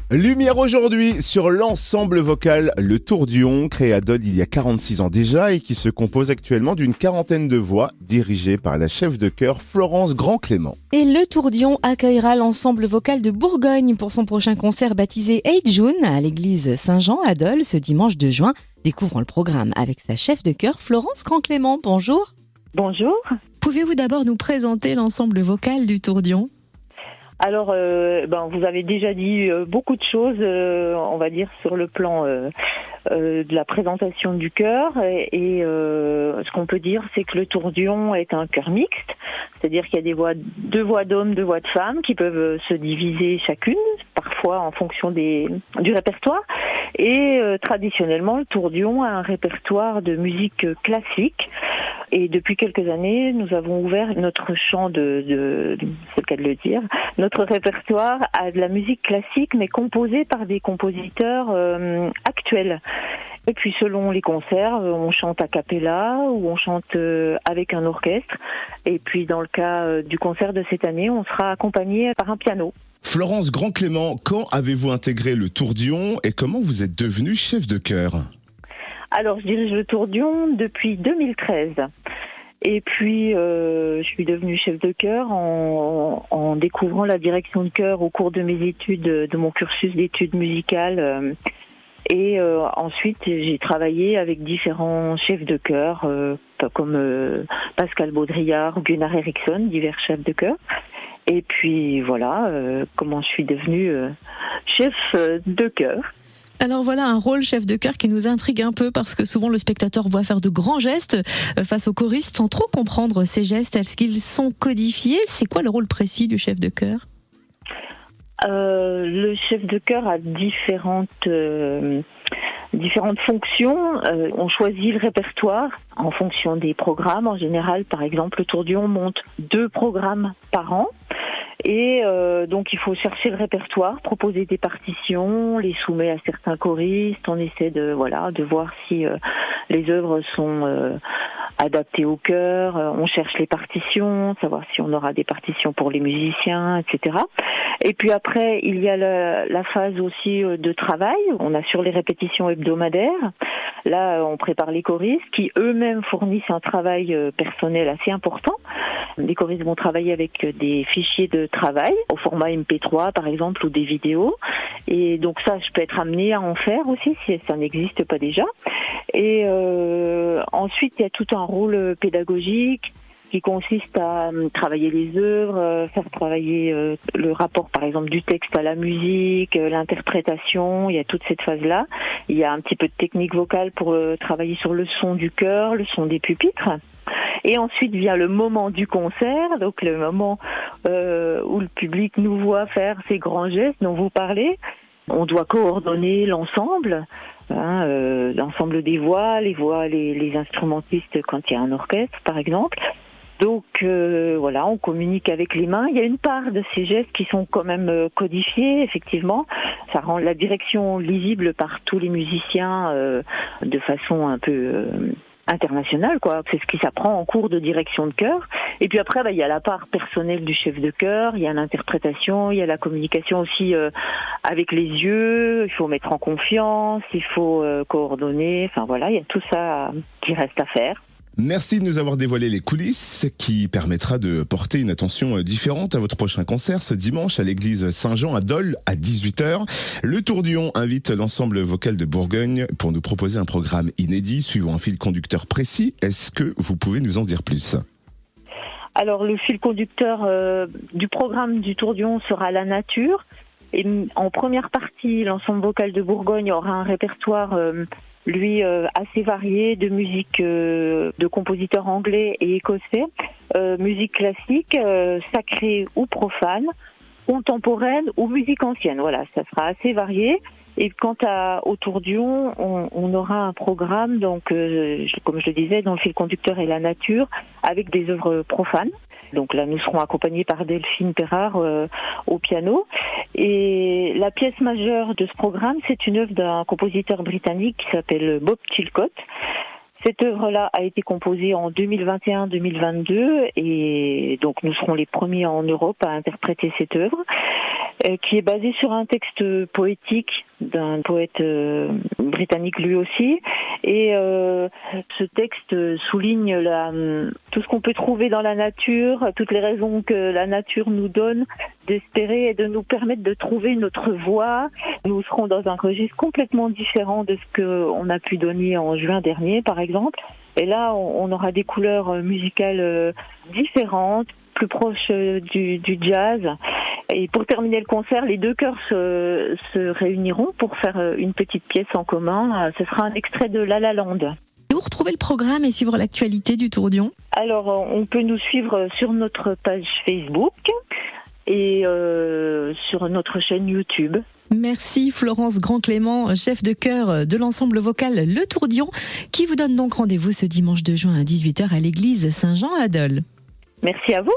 Lumière aujourd'hui sur l'ensemble vocal Le Tourdion, créé à Dole il y a 46 ans déjà et qui se compose actuellement d'une quarantaine de voix dirigées par la chef de chœur Florence Grand-Clément. Et Le Tourdion accueillera l'ensemble vocal de Bourgogne pour son prochain concert baptisé Hey June à l'église Saint-Jean à Dole ce dimanche 2 juin. Découvrons le programme avec sa chef de chœur Florence Grand-Clément. Bonjour. Bonjour. Pouvez-vous d'abord nous présenter l'ensemble vocal du Tourdion ? Alors, vous avez déjà dit beaucoup de choses, on va dire, sur le plan de la présentation du chœur. Et ce qu'on peut dire, c'est que le Tourdion est un chœur mixte, c'est-à-dire qu'il y a deux voix d'hommes, deux voix de femmes qui peuvent se diviser chacune, parfois en fonction du répertoire. Et traditionnellement, le Tourdion a un répertoire de musique classique. Et depuis quelques années, nous avons ouvert notre champ c'est le cas de le dire, notre répertoire à de la musique classique, mais composée par des compositeurs actuels. Et puis selon les concerts, on chante a cappella ou on chante avec un orchestre. Et puis dans le cas du concert de cette année, on sera accompagné par un piano. Florence Grand-Clément, quand avez-vous intégré le Tourdion et comment vous êtes devenue chef de chœur ? Alors, je dirige le Tourdion depuis 2013. Et puis, je suis devenue chef de chœur en découvrant la direction de chœur au cours de mes études, de mon cursus d'études musicales. Et ensuite, j'ai travaillé avec différents chefs de chœur, comme Pascal Baudrillard ou Gunnar Eriksson, divers chefs de chœur. Et puis, voilà comment je suis devenue chef de chœur. Alors voilà un rôle chef de chœur qui nous intrigue un peu parce que souvent le spectateur voit faire de grands gestes face aux choristes sans trop comprendre ces gestes. Est-ce qu'ils sont codifiés ? C'est quoi le rôle précis du chef de chœur ? Le chef de chœur a différentes fonctions. On choisit le répertoire en fonction des programmes. En général, par exemple, le Tourdion monte 2 programmes par an. Et donc il faut chercher le répertoire, proposer des partitions, les soumet à certains choristes. On essaie de voir si les œuvres sont adaptées au chœur. On cherche les partitions, savoir si on aura des partitions pour les musiciens, etc. Et puis après, il y a la phase aussi de travail. On assure les répétitions hebdomadaires. Là, on prépare les choristes qui eux-mêmes fournissent un travail personnel assez important. Les choristes vont travailler avec des fichiers de travail au format MP3 par exemple ou des vidéos. Et donc ça, je peux être amenée à en faire aussi si ça n'existe pas déjà. Et ensuite, il y a tout un rôle pédagogique qui consiste à travailler les œuvres, faire travailler le rapport par exemple du texte à la musique, l'interprétation, il y a toute cette phase-là. Il y a un petit peu de technique vocale pour travailler sur le son du chœur, le son des pupitres. Et ensuite vient le moment du concert, donc le moment où le public nous voit faire ces grands gestes dont vous parlez. On doit coordonner l'ensemble, l'ensemble des voix, les instrumentistes quand il y a un orchestre par exemple. Donc on communique avec les mains. Il y a une part de ces gestes qui sont quand même codifiés, effectivement. Ça rend la direction lisible par tous les musiciens de façon un peu internationale, quoi. C'est ce qui s'apprend en cours de direction de chœur. Et puis après, il y a la part personnelle du chef de chœur, il y a l'interprétation, il y a la communication aussi avec les yeux. Il faut mettre en confiance, il faut coordonner. Enfin voilà, il y a tout ça qui reste à faire. Merci de nous avoir dévoilé les coulisses qui permettra de porter une attention différente à votre prochain concert ce dimanche à l'église Saint-Jean à Dole à 18h. Le Tourdion invite l'ensemble vocal de Bourgogne pour nous proposer un programme inédit suivant un fil conducteur précis. Est-ce que vous pouvez nous en dire plus ? Alors le fil conducteur du programme du Tourdion sera la nature. Et en première partie, l'ensemble vocal de Bourgogne aura un répertoire assez varié de musique de compositeurs anglais et écossais, musique classique, sacrée ou profane, contemporaine ou musique ancienne. Voilà, ça sera assez varié. Et quant au Tourdion, on aura un programme, donc comme je le disais, dont le fil conducteur est la nature, avec des œuvres profanes. Donc là, nous serons accompagnés par Delphine Perrard au piano. Et la pièce majeure de ce programme, c'est une œuvre d'un compositeur britannique qui s'appelle Bob Chilcott. Cette œuvre-là a été composée en 2021-2022 et donc nous serons les premiers en Europe à interpréter cette œuvre. qui est basé sur un texte poétique d'un poète britannique lui aussi. Et ce texte souligne tout ce qu'on peut trouver dans la nature, toutes les raisons que la nature nous donne d'espérer et de nous permettre de trouver notre voie. Nous serons dans un registre complètement différent de ce qu'on a pu donner en juin dernier, par exemple. Et là, on aura des couleurs musicales différentes, plus proches du jazz. Et pour terminer le concert, les deux chœurs se réuniront pour faire une petite pièce en commun. Ce sera un extrait de La La Land. Où retrouver le programme et suivre l'actualité du Tourdion ? Alors, on peut nous suivre sur notre page Facebook et sur notre chaîne YouTube. Merci Florence Grand-Clément, chef de chœur de l'ensemble vocal Le Tourdion, qui vous donne donc rendez-vous ce dimanche 2 juin à 18h à l'église Saint-Jean à Dole. Merci à vous.